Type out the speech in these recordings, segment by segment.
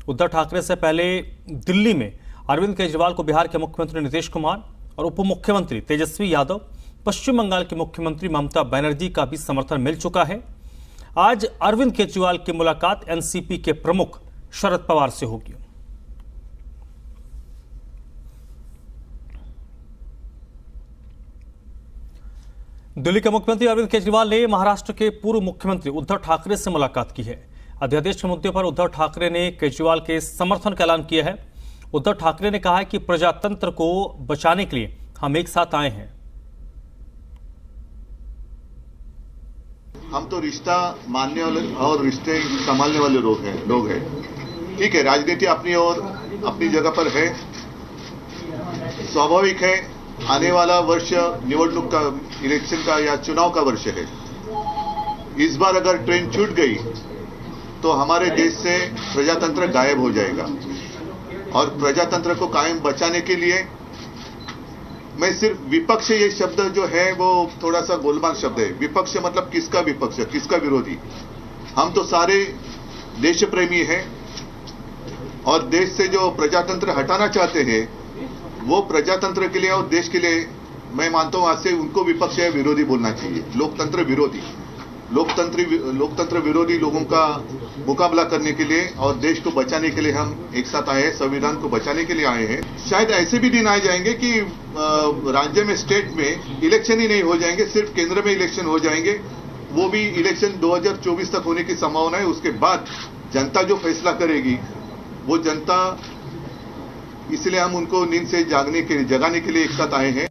उद्धव ठाकरे से पहले दिल्ली में अरविंद केजरीवाल को बिहार के मुख्यमंत्री नीतीश कुमार और उप मुख्यमंत्री तेजस्वी यादव, पश्चिम बंगाल की मुख्यमंत्री ममता बनर्जी का भी समर्थन मिल चुका है। आज अरविंद केजरीवाल की मुलाकात एनसीपी के प्रमुख शरद पवार से होगी। दिल्ली के मुख्यमंत्री अरविंद केजरीवाल ने महाराष्ट्र के पूर्व मुख्यमंत्री उद्धव ठाकरे से मुलाकात की है। अध्यादेश के मुद्दे पर उद्धव ठाकरे ने केजरीवाल के समर्थन का ऐलान किया है। उद्धव ठाकरे ने कहा है कि प्रजातंत्र को बचाने के लिए हम एक साथ आए हैं। हम तो रिश्ता मानने वाले और रिश्ते संभालने वाले लोग हैं। ठीक है, राजनीति अपनी और अपनी जगह पर है। स्वाभाविक है, आने वाला वर्ष निवडणूक का, इलेक्शन का या चुनाव का वर्ष है। इस बार अगर ट्रेन छूट गई तो हमारे देश से प्रजातंत्र गायब हो जाएगा। और प्रजातंत्र को कायम बचाने के लिए मैं सिर्फ विपक्ष, ये शब्द जो है वो थोड़ा सा गोलमाल शब्द है। विपक्ष मतलब किसका विपक्ष, किसका विरोधी? हम तो सारे देश प्रेमी हैं और देश से जो प्रजातंत्र हटाना चाहते हैं वो प्रजातंत्र के लिए और देश के लिए मैं मानता हूं आज से उनको विपक्ष या विरोधी बोलना चाहिए। लोकतंत्र विरोधी, लोकतंत्र विरोधी लोगों का मुकाबला करने के लिए और देश को बचाने के लिए हम एक साथ आए हैं, संविधान को बचाने के लिए आए हैं। शायद ऐसे भी दिन आ जाएंगे कि राज्य में, स्टेट में इलेक्शन ही नहीं हो जाएंगे, सिर्फ केंद्र में इलेक्शन हो जाएंगे। वो भी इलेक्शन 2024 तक होने की संभावना है। उसके बाद जनता जो फैसला करेगी वो जनता, इसलिए हम उनको नींद से जगाने के लिए एक साथ आए हैं।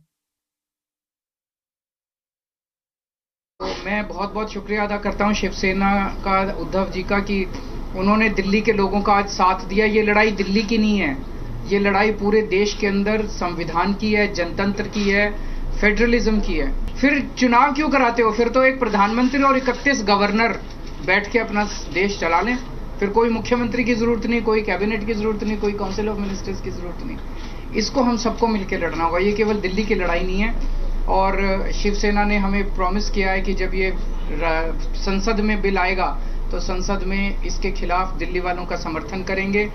तो मैं बहुत बहुत शुक्रिया अदा करता हूं शिवसेना का, उद्धव जी का, कि उन्होंने दिल्ली के लोगों का आज साथ दिया। ये लड़ाई दिल्ली की नहीं है, ये लड़ाई पूरे देश के अंदर संविधान की है, जनतंत्र की है, फेडरलिज्म की है। फिर चुनाव क्यों कराते हो? फिर तो एक प्रधानमंत्री और 31 गवर्नर बैठ के अपना देश चला लें। फिर कोई मुख्यमंत्री की जरूरत नहीं, कोई कैबिनेट की जरूरत नहीं, कोई काउंसिल ऑफ मिनिस्टर्स की जरूरत नहीं। इसको हम सबको मिलकर लड़ना होगा। ये केवल दिल्ली की लड़ाई नहीं है। और शिवसेना ने हमें प्रॉमिस किया है कि जब ये संसद में बिल आएगा तो संसद में इसके खिलाफ दिल्ली वालों का समर्थन करेंगे।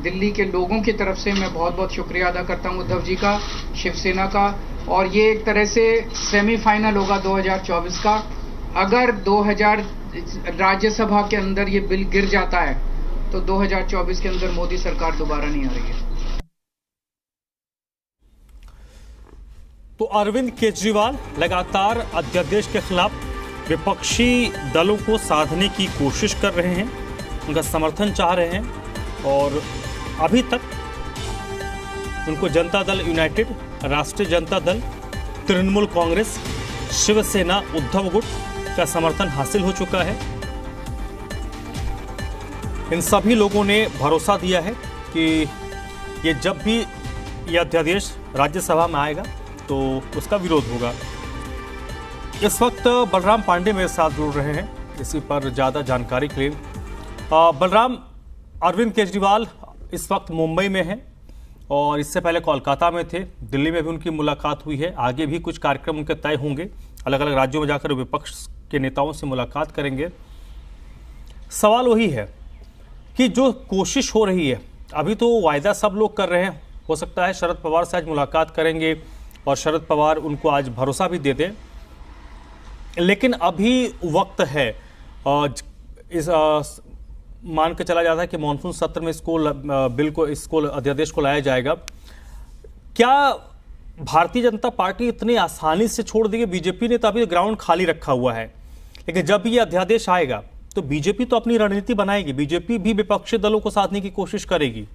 दिल्ली के लोगों की तरफ से मैं बहुत बहुत शुक्रिया अदा करता हूं उद्धव जी का, शिवसेना का। और ये एक तरह से सेमीफाइनल होगा 2024 का। अगर 2000 राज्यसभा के अंदर ये बिल गिर जाता है तो 2024 के अंदर मोदी सरकार दोबारा नहीं आ रही है। तो अरविंद केजरीवाल लगातार अध्यादेश के खिलाफ विपक्षी दलों को साधने की कोशिश कर रहे हैं, उनका समर्थन चाह रहे हैं। और अभी तक उनको जनता दल यूनाइटेड, राष्ट्रीय जनता दल, तृणमूल कांग्रेस, शिवसेना, उद्धव गुट का समर्थन हासिल हो चुका है। इन सभी लोगों ने भरोसा दिया है कि ये जब भी यह अध्यादेश राज्यसभा में आएगा तो उसका विरोध होगा। इस वक्त बलराम पांडे मेरे साथ जुड़ रहे हैं इसी पर ज़्यादा जानकारी के लिए। बलराम, अरविंद केजरीवाल इस वक्त मुंबई में हैं और इससे पहले कोलकाता में थे, दिल्ली में भी उनकी मुलाकात हुई है। आगे भी कुछ कार्यक्रम उनके तय होंगे, अलग अलग राज्यों में जाकर विपक्ष के नेताओं से मुलाकात करेंगे। सवाल वही है कि जो कोशिश हो रही है, अभी तो वायदा सब लोग कर रहे हैं, हो सकता है शरद पवार से आज मुलाकात करेंगे और शरद पवार उनको आज भरोसा भी दे दें, लेकिन अभी वक्त है। इस मान के चला जाता है कि मानसून सत्र में इसको अध्यादेश को लाया जाएगा। क्या भारतीय जनता पार्टी इतनी आसानी से छोड़ देगी? बीजेपी ने तो अभी ग्राउंड खाली रखा हुआ है, लेकिन जब ये अध्यादेश आएगा तो बीजेपी तो अपनी रणनीति बनाएगी, बीजेपी भी विपक्षी दलों को साधने की कोशिश करेगी।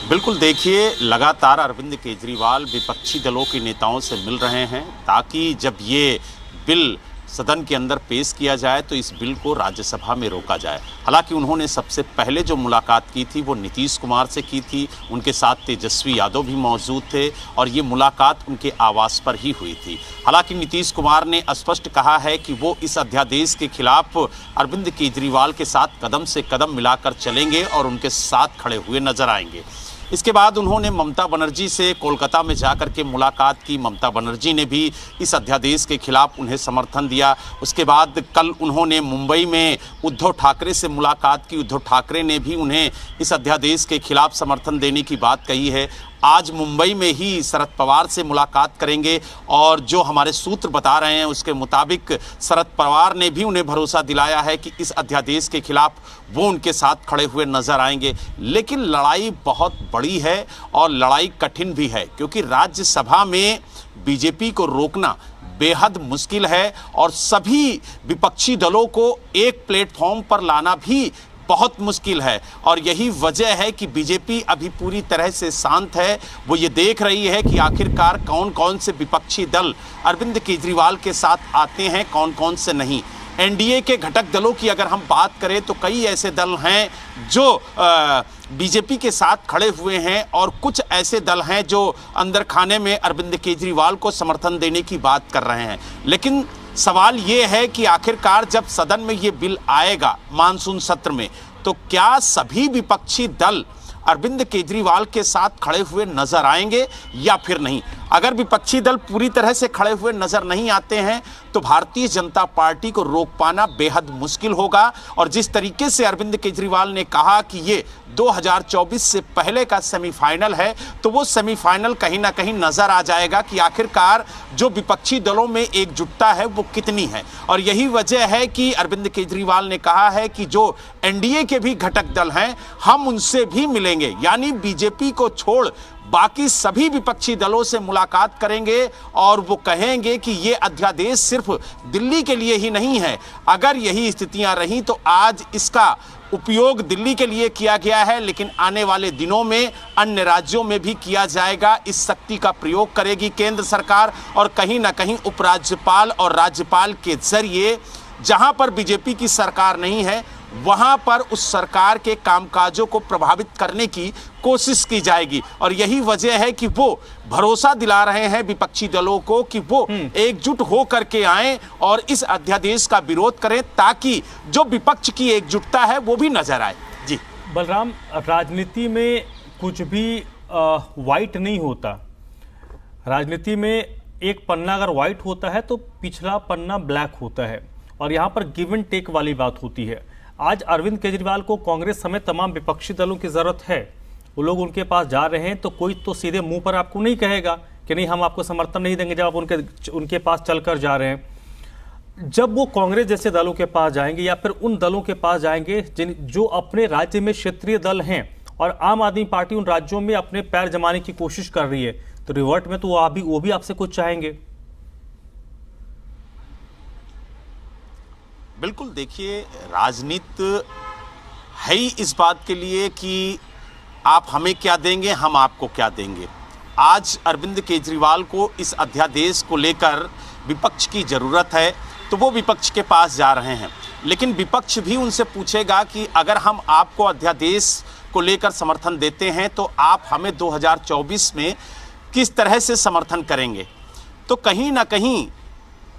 बिल्कुल, देखिए, लगातार अरविंद केजरीवाल विपक्षी दलों के नेताओं से मिल रहे हैं ताकि जब ये बिल सदन के अंदर पेश किया जाए तो इस बिल को राज्यसभा में रोका जाए। हालांकि उन्होंने सबसे पहले जो मुलाकात की थी वो नीतीश कुमार से की थी, उनके साथ तेजस्वी यादव भी मौजूद थे और ये मुलाकात उनके आवास पर ही हुई थी। हालांकि नीतीश कुमार ने स्पष्ट कहा है कि वो इस अध्यादेश के खिलाफ अरविंद केजरीवाल के साथ कदम से कदम मिलाकर चलेंगे और उनके साथ खड़े हुए नजर आएंगे। इसके बाद उन्होंने ममता बनर्जी से कोलकाता में जाकर के मुलाकात की। ममता बनर्जी ने भी इस अध्यादेश के खिलाफ उन्हें समर्थन दिया। उसके बाद कल उन्होंने मुंबई में उद्धव ठाकरे से मुलाकात की। उद्धव ठाकरे ने भी उन्हें इस अध्यादेश के खिलाफ समर्थन देने की बात कही है। आज मुंबई में ही शरद पवार से मुलाकात करेंगे और जो हमारे सूत्र बता रहे हैं उसके मुताबिक शरद पवार ने भी उन्हें भरोसा दिलाया है कि इस अध्यादेश के खिलाफ वो उनके साथ खड़े हुए नजर आएंगे। लेकिन लड़ाई बहुत बड़ी है और लड़ाई कठिन भी है, क्योंकि राज्यसभा में बीजेपी को रोकना बेहद मुश्किल है और सभी विपक्षी दलों को एक प्लेटफॉर्म पर लाना भी बहुत मुश्किल है। और यही वजह है कि बीजेपी अभी पूरी तरह से शांत है। वो ये देख रही है कि आखिरकार कौन कौन से विपक्षी दल अरविंद केजरीवाल के साथ आते हैं, कौन कौन से नहीं। एनडीए के घटक दलों की अगर हम बात करें तो कई ऐसे दल हैं जो बीजेपी के साथ खड़े हुए हैं और कुछ ऐसे दल हैं जो अंदर खाने में अरविंद केजरीवाल को समर्थन देने की बात कर रहे हैं। लेकिन सवाल ये है कि आखिरकार जब सदन में ये बिल आएगा मानसून सत्र में, तो क्या सभी विपक्षी दल अरविंद केजरीवाल के साथ खड़े हुए नजर आएंगे या फिर नहीं। अगर विपक्षी दल पूरी तरह से खड़े हुए नजर नहीं आते हैं तो भारतीय जनता पार्टी को रोक पाना बेहद मुश्किल होगा। और जिस तरीके से अरविंद केजरीवाल ने कहा कि ये 2024 से पहले का सेमीफाइनल है, तो वो सेमीफाइनल कहीं ना कहीं नजर आ जाएगा कि आखिरकार जो विपक्षी दलों में एकजुटता है वो कितनी है। और यही वजह है कि अरविंद केजरीवाल ने कहा है कि जो एनडीए के भी घटक दल हैं हम उनसे भी मिलेंगे, यानी बीजेपी को छोड़ बाकी सभी विपक्षी दलों से मुलाकात करेंगे और वो कहेंगे कि ये अध्यादेश सिर्फ दिल्ली के लिए ही नहीं है। अगर यही स्थितियां रहीं तो आज इसका उपयोग दिल्ली के लिए किया गया है, लेकिन आने वाले दिनों में अन्य राज्यों में भी किया जाएगा। इस शक्ति का प्रयोग करेगी केंद्र सरकार और कहीं ना कहीं उपराज्यपाल और राज्यपाल के जरिए जहां पर बीजेपी की सरकार नहीं है वहां पर उस सरकार के कामकाजों को प्रभावित करने की कोशिश की जाएगी। और यही वजह है कि वो भरोसा दिला रहे हैं विपक्षी दलों को कि वो एकजुट हो करके आएं और इस अध्यादेश का विरोध करें, ताकि जो विपक्ष की एकजुटता है वो भी नजर आए। जी बलराम, राजनीति में कुछ भी वाइट नहीं होता। राजनीति में एक पन्ना अगर वाइट होता है तो पिछला पन्ना ब्लैक होता है और यहाँ पर गिव एंड टेक वाली बात होती है। आज अरविंद केजरीवाल को कांग्रेस समेत तमाम विपक्षी दलों की जरूरत है। वो लोग उनके पास जा रहे हैं तो कोई तो सीधे मुंह पर आपको नहीं कहेगा कि नहीं हम आपको समर्थन नहीं देंगे जब आप उनके पास चलकर जा रहे हैं। जब वो कांग्रेस जैसे दलों के पास जाएंगे या फिर उन दलों के पास जाएंगे जो अपने राज्य में क्षेत्रीय दल हैं और आम आदमी पार्टी उन राज्यों में अपने पैर जमाने की कोशिश कर रही है, तो रिवर्ट में तो वो भी आपसे कुछ चाहेंगे। बिल्कुल, देखिए राजनीति है ही इस बात के लिए कि आप हमें क्या देंगे हम आपको क्या देंगे। आज अरविंद केजरीवाल को इस अध्यादेश को लेकर विपक्ष की ज़रूरत है तो वो विपक्ष के पास जा रहे हैं, लेकिन विपक्ष भी उनसे पूछेगा कि अगर हम आपको अध्यादेश को लेकर समर्थन देते हैं तो आप हमें 2024 में किस तरह से समर्थन करेंगे। तो कहीं ना कहीं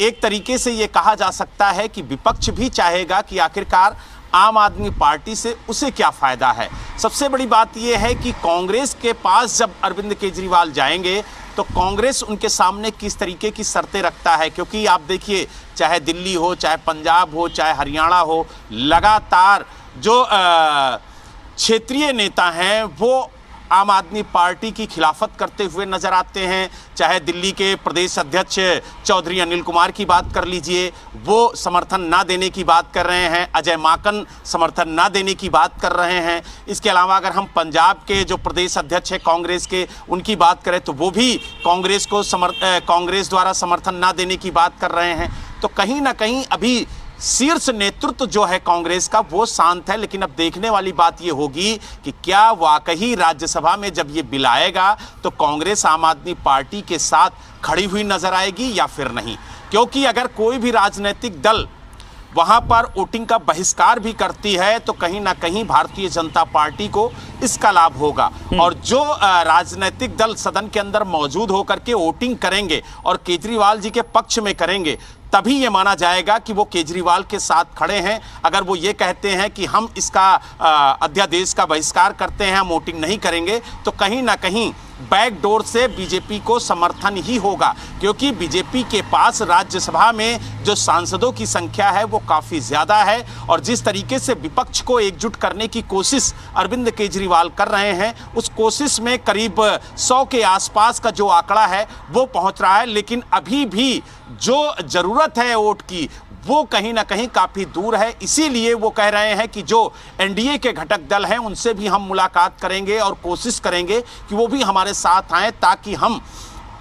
एक तरीके से ये कहा जा सकता है कि विपक्ष भी चाहेगा कि आखिरकार आम आदमी पार्टी से उसे क्या फ़ायदा है। सबसे बड़ी बात यह है कि कांग्रेस के पास जब अरविंद केजरीवाल जाएंगे तो कांग्रेस उनके सामने किस तरीके की शर्तें रखता है, क्योंकि आप देखिए चाहे दिल्ली हो, चाहे पंजाब हो, चाहे हरियाणा हो, लगातार जो क्षेत्रीय नेता हैं वो आम आदमी पार्टी की खिलाफत करते हुए नजर आते हैं। चाहे दिल्ली के प्रदेश अध्यक्ष चौधरी अनिल कुमार की बात कर लीजिए, वो समर्थन ना देने की बात कर रहे हैं। अजय माकन समर्थन ना देने की बात कर रहे हैं। इसके अलावा अगर हम पंजाब के जो प्रदेश अध्यक्ष हैं कांग्रेस के, उनकी बात करें तो वो भी कांग्रेस को कांग्रेस द्वारा समर्थन ना देने की बात कर रहे हैं। तो कहीं ना कहीं अभी शीर्ष नेतृत्व जो है कांग्रेस का वो शांत है। लेकिन अब देखने वाली बात ये होगी कि क्या वाकई राज्यसभा में जब ये बिल आएगा तो कांग्रेस आम आदमी पार्टी के साथ खड़ी हुई नजर आएगी या फिर नहीं। क्योंकि अगर कोई भी राजनीतिक दल वहां पर वोटिंग का बहिष्कार भी करती है तो कहीं ना कहीं भारतीय जनता पार्टी को इसका लाभ होगा। और जो राजनीतिक दल सदन के अंदर मौजूद होकर के वोटिंग करेंगे और केजरीवाल जी के पक्ष में करेंगे, तभी ये माना जाएगा कि वो केजरीवाल के साथ खड़े हैं। अगर वो ये कहते हैं कि हम इसका अध्यादेश का बहिष्कार करते हैं, हम वोटिंग नहीं करेंगे, तो कहीं ना कहीं बैकडोर से बीजेपी को समर्थन ही होगा, क्योंकि बीजेपी के पास राज्यसभा में जो सांसदों की संख्या है वो काफ़ी ज़्यादा है। और जिस तरीके से विपक्ष को एकजुट करने की कोशिश अरविंद केजरीवाल कर रहे हैं, उस कोशिश में करीब 100 के आसपास का जो आंकड़ा है वो पहुंच रहा है। लेकिन अभी भी जो ज़रूरत है वोट की वो कहीं ना कहीं काफ़ी दूर है। इसीलिए वो कह रहे हैं कि जो एनडीए के घटक दल हैं उनसे भी हम मुलाकात करेंगे और कोशिश करेंगे कि वो भी हमारे साथ आएँ, ताकि हम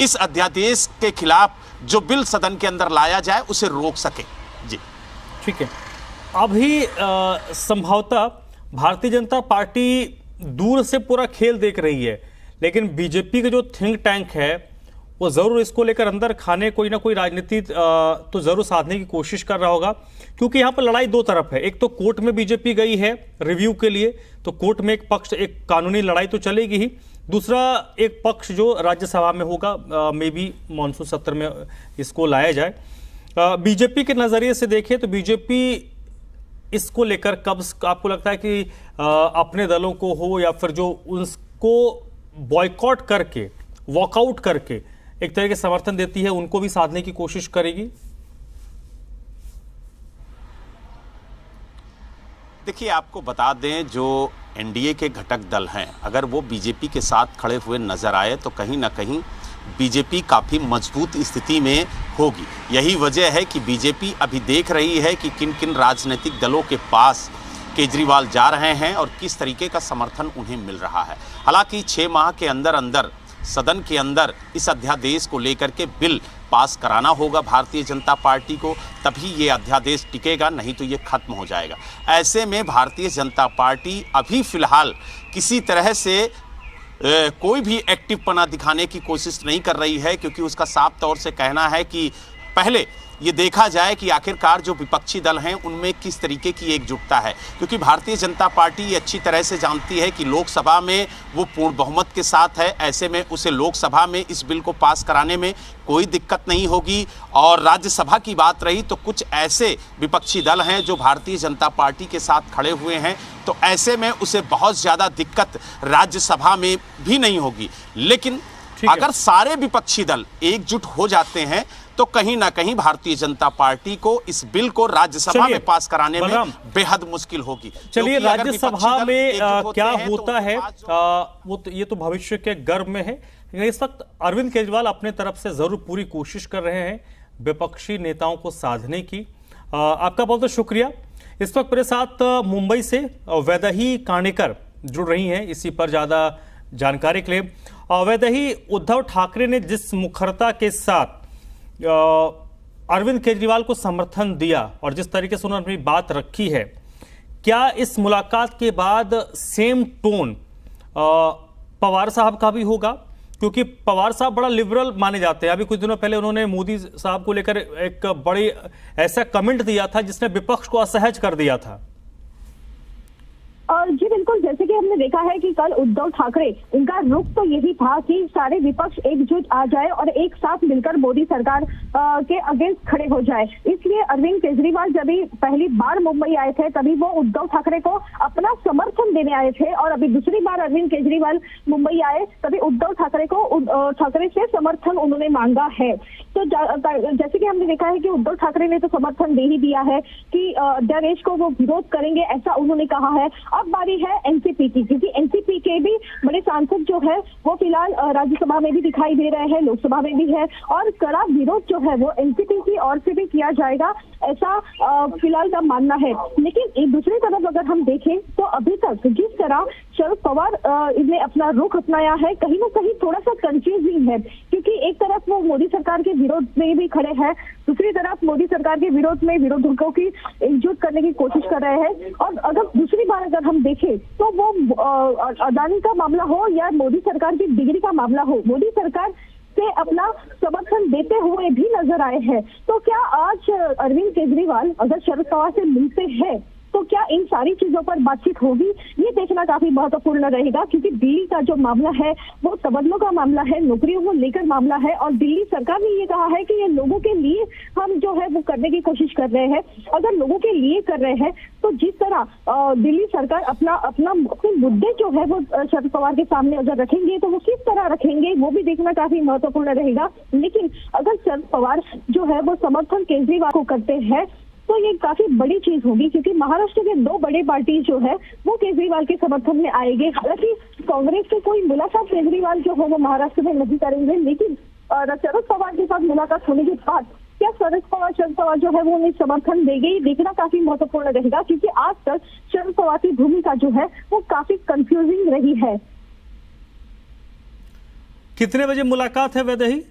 इस अध्यादेश के खिलाफ जो बिल सदन के अंदर लाया जाए उसे रोक सके। जी ठीक है। अभी संभवतः भारतीय जनता पार्टी दूर से पूरा खेल देख रही है, लेकिन बीजेपी का जो थिंक टैंक है वो जरूर इसको लेकर अंदर खाने कोई ना कोई राजनीति तो जरूर साधने की कोशिश कर रहा होगा, क्योंकि यहाँ पर लड़ाई दो तरफ है। एक तो कोर्ट में बीजेपी गई है रिव्यू के लिए, तो कोर्ट में एक पक्ष, एक कानूनी लड़ाई तो चलेगी ही, दूसरा एक पक्ष जो राज्यसभा में होगा, मे बी मानसून सत्र में इसको लाया जाए। बीजेपी के नजरिए से देखें तो बीजेपी इसको लेकर कब आपको लगता है कि अपने दलों को हो या फिर जो उसको बॉयकॉट करके, वॉकआउट करके एक तरह के समर्थन देती है, उनको भी साधने की कोशिश करेगी? देखिए, आपको बता दें, जो एनडीए के घटक दल हैं, अगर वो बीजेपी के साथ खड़े हुए नजर आए तो कहीं ना कहीं बीजेपी काफ़ी मजबूत स्थिति में होगी। यही वजह है कि बीजेपी अभी देख रही है कि किन किन राजनीतिक दलों के पास केजरीवाल जा रहे हैं और किस तरीके का समर्थन उन्हें मिल रहा है। हालांकि 6 माह के अंदर अंदर सदन के अंदर इस अध्यादेश को लेकर के बिल पास कराना होगा भारतीय जनता पार्टी को, तभी ये अध्यादेश टिकेगा, नहीं तो ये खत्म हो जाएगा। ऐसे में भारतीय जनता पार्टी अभी फिलहाल किसी तरह से कोई भी एक्टिवपना दिखाने की कोशिश नहीं कर रही है, क्योंकि उसका साफ तौर से कहना है कि पहले ये देखा जाए कि आखिरकार जो विपक्षी दल हैं उनमें किस तरीके की एकजुटता है। क्योंकि भारतीय जनता पार्टी ये अच्छी तरह से जानती है कि लोकसभा में वो पूर्ण बहुमत के साथ है, ऐसे में उसे लोकसभा में इस बिल को पास कराने में कोई दिक्कत नहीं होगी। और राज्यसभा की बात रही तो कुछ ऐसे विपक्षी दल हैं जो भारतीय जनता पार्टी के साथ खड़े हुए हैं, तो ऐसे में उसे बहुत ज़्यादा दिक्कत राज्यसभा में भी नहीं होगी। लेकिन अगर सारे विपक्षी दल एकजुट हो जाते हैं तो कहीं ना कहीं भारतीय जनता पार्टी को इस बिल को राज्यसभा में पास कराने में बेहद मुश्किल होगी। चलिए, राज्यसभा में क्या होता है वो तो ये तो भविष्य के गर्भ में है। इस वक्त अरविंद केजरीवाल अपने तरफ से जरूर पूरी कोशिश कर रहे हैं विपक्षी नेताओं को साधने की। आपका बहुत बहुत शुक्रिया। इस वक्त मेरे साथ मुंबई से वैदेही कानेकर जुड़ रही हैं इसी पर ज्यादा जानकारी के लिए। वैदेही, उद्धव ठाकरे ने जिस मुखरता के साथ अरविंद केजरीवाल को समर्थन दिया और जिस तरीके से उन्होंने अपनी बात रखी है, क्या इस मुलाकात के बाद सेम टोन पवार साहब का भी होगा? क्योंकि पवार साहब बड़ा लिबरल माने जाते हैं। अभी कुछ दिनों पहले उन्होंने मोदी साहब को लेकर एक बड़ी ऐसा कमेंट दिया था जिसने विपक्ष को असहज कर दिया था। जी बिल्कुल, जैसे कि हमने देखा है कि कल उद्धव ठाकरे, उनका रुख तो यही था कि सारे विपक्ष एकजुट आ जाए और एक साथ मिलकर मोदी सरकार के अगेंस्ट खड़े हो जाए। इसलिए अरविंद केजरीवाल जब भी पहली बार मुंबई आए थे तभी वो उद्धव ठाकरे को अपना समर्थन देने आए थे, और अभी दूसरी बार अरविंद केजरीवाल मुंबई आए तभी उद्धव ठाकरे से समर्थन उन्होंने मांगा है। तो जैसे कि हमने देखा है कि उद्धव ठाकरे ने तो समर्थन दे ही दिया है कि अध्यादेश को वो विरोध करेंगे, ऐसा उन्होंने कहा है। अब बारी है एनसीपी की, क्योंकि एनसीपी के भी बड़े सांसद जो है वो फिलहाल राज्यसभा में भी दिखाई दे रहे हैं, लोकसभा में भी है, और कड़ा विरोध जो है वो एनसीपी की ओर से भी किया जाएगा, ऐसा फिलहाल का मानना है। लेकिन एक दूसरी तरफ अगर हम देखें तो अभी तक जिस तरह शरद पवार ने अपना रुख अपनाया है, कहीं ना कहीं थोड़ा सा कंफ्यूजिंग है, क्योंकि एक तरफ वो मोदी सरकार के विरोध में भी खड़े हैं, दूसरी तरफ मोदी सरकार के विरोध में विरोधकों की एकजुट करने की कोशिश कर रहे हैं। और अगर दूसरी बार अगर हम देखें तो वो अदानी का मामला हो या मोदी सरकार की डिग्री का मामला हो, मोदी सरकार से अपना समर्थन देते हुए भी नजर आए हैं। तो क्या आज अरविंद केजरीवाल अगर शरद पवार से मिलते हैं तो क्या इन सारी चीजों पर बातचीत होगी, ये देखना काफी महत्वपूर्ण रहेगा, क्योंकि दिल्ली का जो मामला है वो तबादलों का मामला है, नौकरियों को लेकर मामला है, और दिल्ली सरकार ने ये कहा है कि ये लोगों के लिए हम जो है वो करने की कोशिश कर रहे हैं। अगर लोगों के लिए कर रहे हैं तो जिस तरह दिल्ली सरकार अपने मुद्दे जो है वो शरद पवार के सामने अगर रखेंगे तो वो किस तरह रखेंगे, वो भी देखना काफी महत्वपूर्ण रहेगा। लेकिन अगर शरद पवार जो है वो समर्थन केजरीवाल को करते हैं तो ये काफी बड़ी चीज होगी, क्योंकि महाराष्ट्र के दो बड़े पार्टी जो है वो केजरीवाल के समर्थन में आएंगे। हालांकि कांग्रेस से कोई मुलाकात केजरीवाल जो है वो महाराष्ट्र में नहीं करेंगे, लेकिन शरद पवार के साथ मुलाकात होने के बाद क्या शरद पवार जो है वो उन्हें समर्थन देंगे, ये देखना काफी महत्वपूर्ण रहेगा, क्योंकि आज तक शरद पवार की भूमिका जो है वो काफी कंफ्यूजिंग रही है। कितने बजे मुलाकात है वैदेही?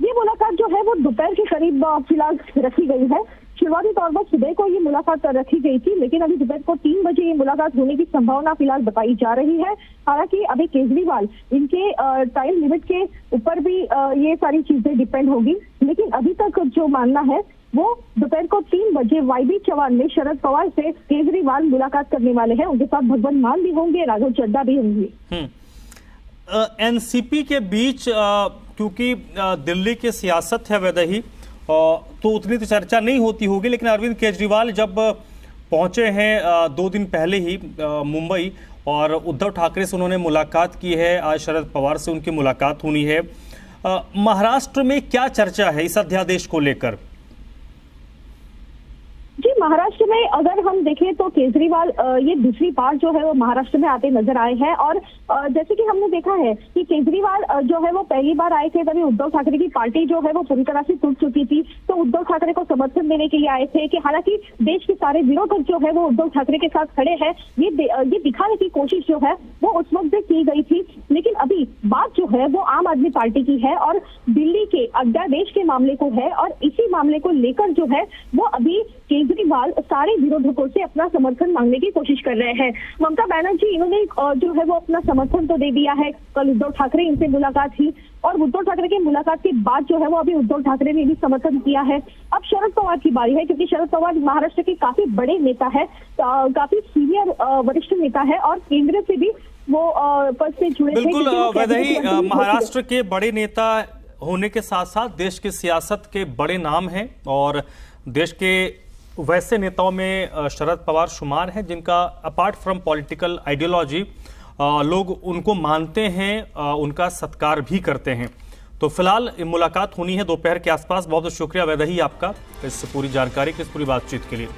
ये मुलाकात जो है वो दोपहर के करीब फिलहाल रखी गई है। शुरुआती तौर पर सुबह को ये मुलाकात रखी गई थी, लेकिन अभी दोपहर को 3 बजे ये मुलाकात होने की संभावना फिलहाल बताई जा रही है। हालांकि अभी केजरीवाल इनके टाइम लिमिट के ऊपर भी ये सारी चीजें डिपेंड होगी, लेकिन अभी तक जो मानना है वो दोपहर को 3 बजे YB चौहान में शरद पवार से केजरीवाल मुलाकात करने वाले हैं। उनके साथ भगवंत मान भी होंगे, राघव चड्ढा भी होंगे। एनसीपी के बीच क्योंकि दिल्ली की सियासत है वैदेही, तो उतनी तो चर्चा नहीं होती होगी, लेकिन अरविंद केजरीवाल जब पहुंचे हैं 2 दिन पहले ही मुंबई, और उद्धव ठाकरे से उन्होंने मुलाकात की है, आज शरद पवार से उनकी मुलाकात होनी है। महाराष्ट्र में क्या चर्चा है इस अध्यादेश को लेकर? जी, महाराष्ट्र में अगर हम देखें तो केजरीवाल ये दूसरी बार जो है वो महाराष्ट्र में आते नजर आए हैं, और जैसे कि हमने देखा है कि केजरीवाल जो है वो पहली बार आए थे तभी उद्धव ठाकरे की पार्टी जो है वो पूरी तरह से टूट चुकी थी, तो उद्धव ठाकरे को समर्थन देने के लिए आए थे। कि हालांकि देश के सारे विरोधक जो है वो उद्धव ठाकरे के साथ खड़े हैं, ये दिखाने की कोशिश जो है वो उस वक्त से की गई थी। लेकिन अभी बात जो है वो आम आदमी पार्टी की है और दिल्ली के अध्यादेश के मामले को है, और इसी मामले को लेकर जो है वो अभी केजरीवाल सारे विरोधकों से अपना समर्थन मांगने की कोशिश कर रहे हैं। ममता बनर्जी इन्होंने जो है वो अपना समर्थन तो दे दिया है, कल उद्धव ठाकरे इनसे मुलाकात की, और उद्धव ठाकरे की मुलाकात के बाद जो है वो अभी उद्धव ठाकरे ने भी समर्थन किया है। अब शरद पवार की बारी है, क्योंकि शरद पवार महाराष्ट्र के काफी बड़े नेता है, काफी सीनियर वरिष्ठ नेता है, और केंद्र से भी वो पद से जुड़े थे। बिल्कुल वैदेही, महाराष्ट्र के बड़े नेता होने के साथ साथ देश की सियासत के बड़े नाम हैं, और देश के वैसे नेताओं में शरद पवार शुमार हैं जिनका अपार्ट फ्रॉम पॉलिटिकल आइडियोलॉजी लोग उनको मानते हैं, उनका सत्कार भी करते हैं। तो फिलहाल मुलाकात होनी है दोपहर के आसपास। बहुत बहुत शुक्रिया वैदेही आपका इस पूरी जानकारी की, इस पूरी बातचीत के लिए।